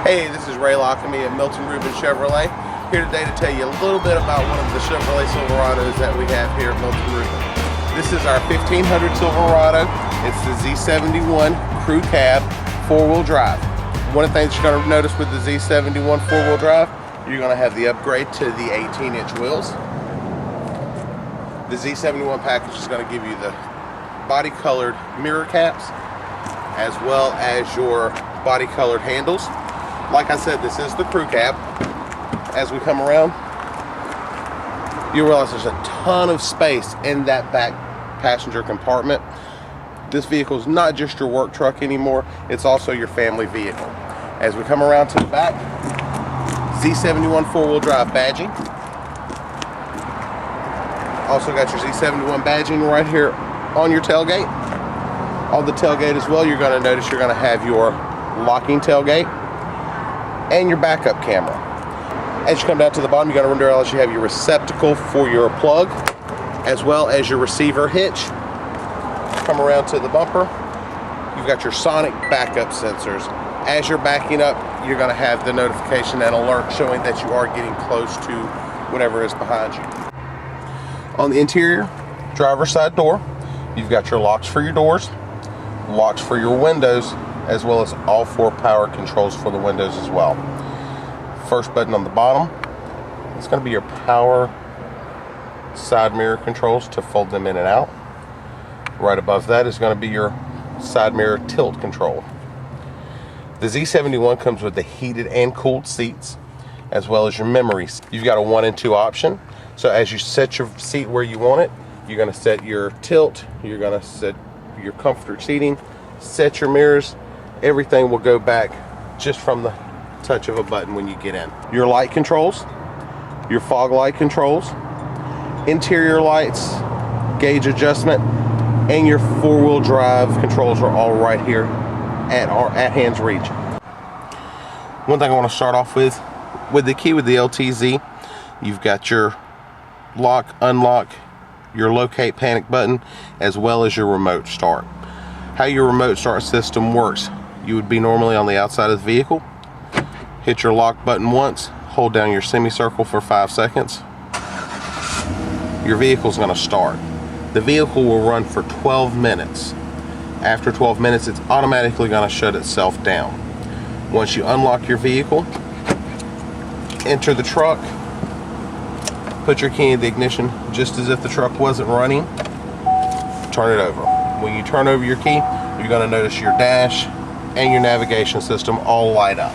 Hey, this is Ray Lockamy at Milton Ruben Chevrolet, here today to tell you a little bit about one of the Chevrolet Silverados that we have here at Milton Ruben. This is our 1500 Silverado. It's the Z71 crew cab, four-wheel drive. One of the things you're going to notice with the Z71 four-wheel drive, you're going to have the upgrade to the 18-inch wheels. The Z71 package is going to give you the body-colored mirror caps, as well as your body-colored handles. Like I said, this is the crew cab. As we come around, you realize there's a ton of space in that back passenger compartment. This vehicle is not just your work truck anymore, it's also your family vehicle. As we come around to the back, Z71 four-wheel drive badging. Also got your Z71 badging right here on your tailgate. On the tailgate as well, you're going to notice you're going to have your locking tailgate and your backup camera. As you come down to the bottom, you're going to realize you have your receptacle for your plug, as well as your receiver hitch. Come around to the bumper, you've got your sonic backup sensors. As you're backing up, you're going to have the notification and alert showing that you are getting close to whatever is behind you. On the interior, driver's side door, you've got your locks for your doors, locks for your windows, as well as all four power controls for the windows as well. First button on the bottom, it's going to be your power side mirror controls to fold them in and out. Right above that is going to be your side mirror tilt control. The Z71 comes with the heated and cooled seats, as well as your memories. You've got a 1 and 2 option. So as you set your seat where you want it, you're going to set your tilt, you're going to set your comfort seating, set your mirrors. Everything will go back just from the touch of a button when you get in. Your light controls, your fog light controls, interior lights, gauge adjustment, and your four-wheel drive controls are all right here at hand's reach. One thing I want to start off with the key with the LTZ, you've got your lock, unlock, your locate panic button, as well as your remote start. How your remote start system works, you would be normally on the outside of the vehicle, hit your lock button once, hold down your semicircle for 5 seconds, your vehicle's going to start. The vehicle will run for 12 minutes. After 12 minutes, it's automatically going to shut itself down. Once you unlock your vehicle, enter the truck, put your key in the ignition just as if the truck wasn't running, turn it over. When you turn over your key, you're going to notice your dash and your navigation system all light up.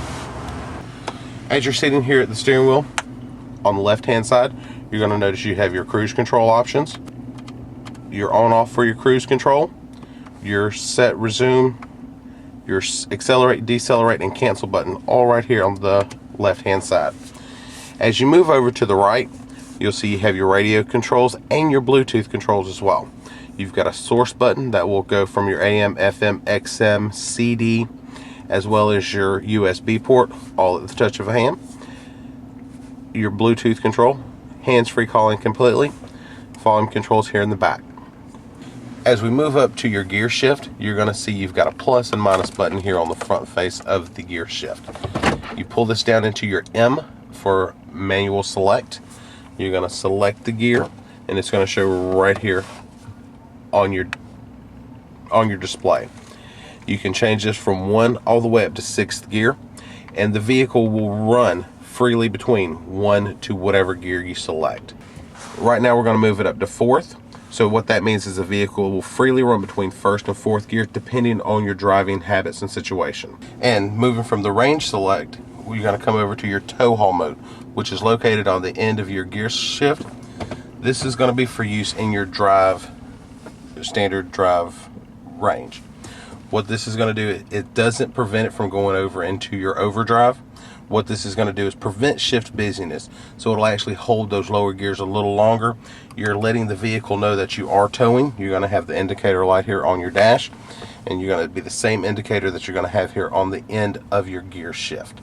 As you're sitting here at the steering wheel, on the left hand side, you're going to notice you have your cruise control options, your on off for your cruise control, your set resume, your accelerate, decelerate, and cancel button, all right here on the left hand side. As you move over to the right, you'll see you have your radio controls and your Bluetooth controls as well. You've got a source button that will go from your AM, FM, XM, CD, as well as your USB port, all at the touch of a hand. Your Bluetooth control, hands-free calling completely, volume controls here in the back. As we move up to your gear shift, you're going to see you've got a plus and minus button here on the front face of the gear shift. You pull this down into your M for manual select. You're going to select the gear, and it's going to show right here on your display. You can change this from 1 all the way up to 6th gear, and the vehicle will run freely between 1 to whatever gear you select. Right now we're going to move it up to 4th. So what that means is the vehicle will freely run between 1st and 4th gear depending on your driving habits and situation. And moving from the range select, you're going to come over to your tow haul mode, which is located on the end of your gear shift. This is going to be for use in your standard drive range. What this is going to do, it doesn't prevent it from going over into your overdrive. What this is going to do is prevent shift busyness, so it'll actually hold those lower gears a little longer. You're letting the vehicle know that you are towing. You're going to have the indicator light here on your dash, and you're going to be the same indicator that you're going to have here on the end of your gear shift.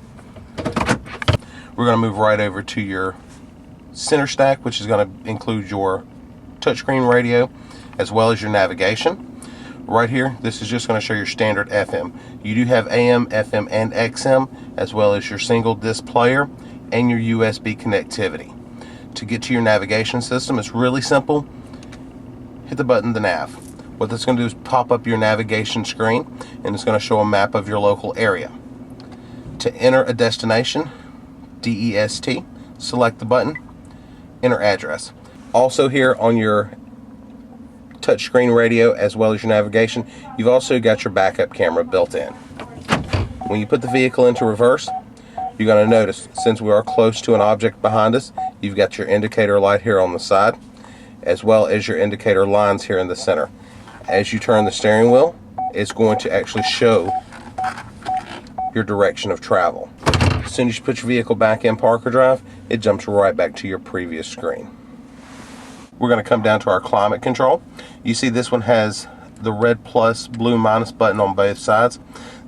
We're going to move right over to your center stack, which is going to include your touchscreen radio as well as your navigation. Right here, this is just going to show your standard FM. You do have AM, FM, and XM, as well as your single disc player and your USB connectivity. To get to your navigation system, it's really simple. Hit the button, the nav. What that's going to do is pop up your navigation screen, and it's going to show a map of your local area. To enter a destination, DEST, select the button, enter address. Also here on your touchscreen radio as well as your navigation, you've also got your backup camera built in. When you put the vehicle into reverse, you're going to notice, since we are close to an object behind us, you've got your indicator light here on the side, as well as your indicator lines here in the center. As you turn the steering wheel, it's going to actually show your direction of travel. As soon as you put your vehicle back in park or drive, it jumps right back to your previous screen. We're going to come down to our climate control. You see this one has the red plus, blue minus button on both sides.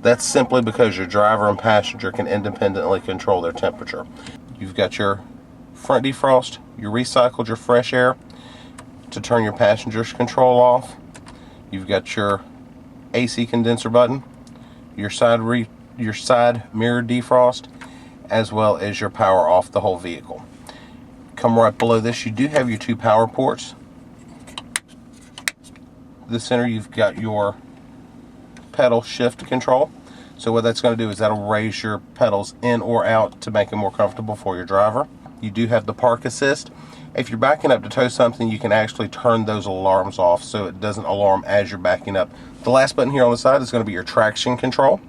That's simply because your driver and passenger can independently control their temperature. You've got your front defrost, your recycled, your fresh air to turn your passenger's control off. You've got your AC condenser button, your side mirror defrost, as well as your power off the whole vehicle. Come right below this, you do have your 2 power ports. The center, you've got your pedal shift control. So what that's going to do is that'll raise your pedals in or out to make it more comfortable for your driver. You do have the park assist. If you're backing up to tow something, you can actually turn those alarms off so it doesn't alarm as you're backing up. The last button here on the side is going to be your traction control.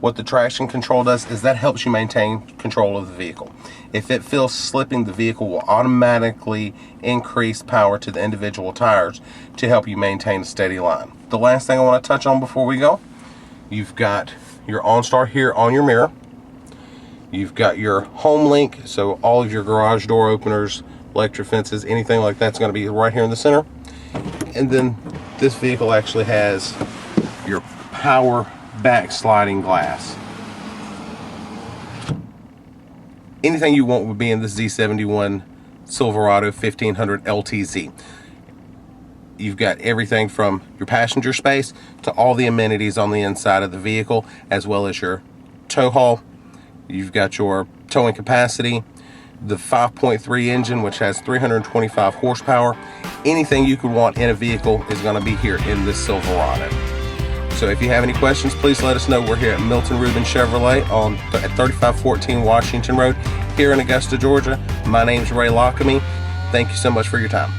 What the traction control does is that helps you maintain control of the vehicle. If it feels slipping, the vehicle will automatically increase power to the individual tires to help you maintain a steady line. The last thing I want to touch on before we go, you've got your OnStar here on your mirror. You've got your home link, so all of your garage door openers, electric fences, anything like that's going to be right here in the center. And then this vehicle actually has your power back sliding glass. Anything you want would be in the Z71 Silverado 1500 LTZ. You've got everything from your passenger space to all the amenities on the inside of the vehicle, as well as your tow haul. You've got your towing capacity, the 5.3 engine, which has 325 horsepower. Anything you could want in a vehicle is going to be here in this Silverado. So if you have any questions, please let us know. We're here at Milton Ruben Chevrolet at 3514 Washington Road here in Augusta, Georgia. My name's Ray Lockamy. Thank you so much for your time.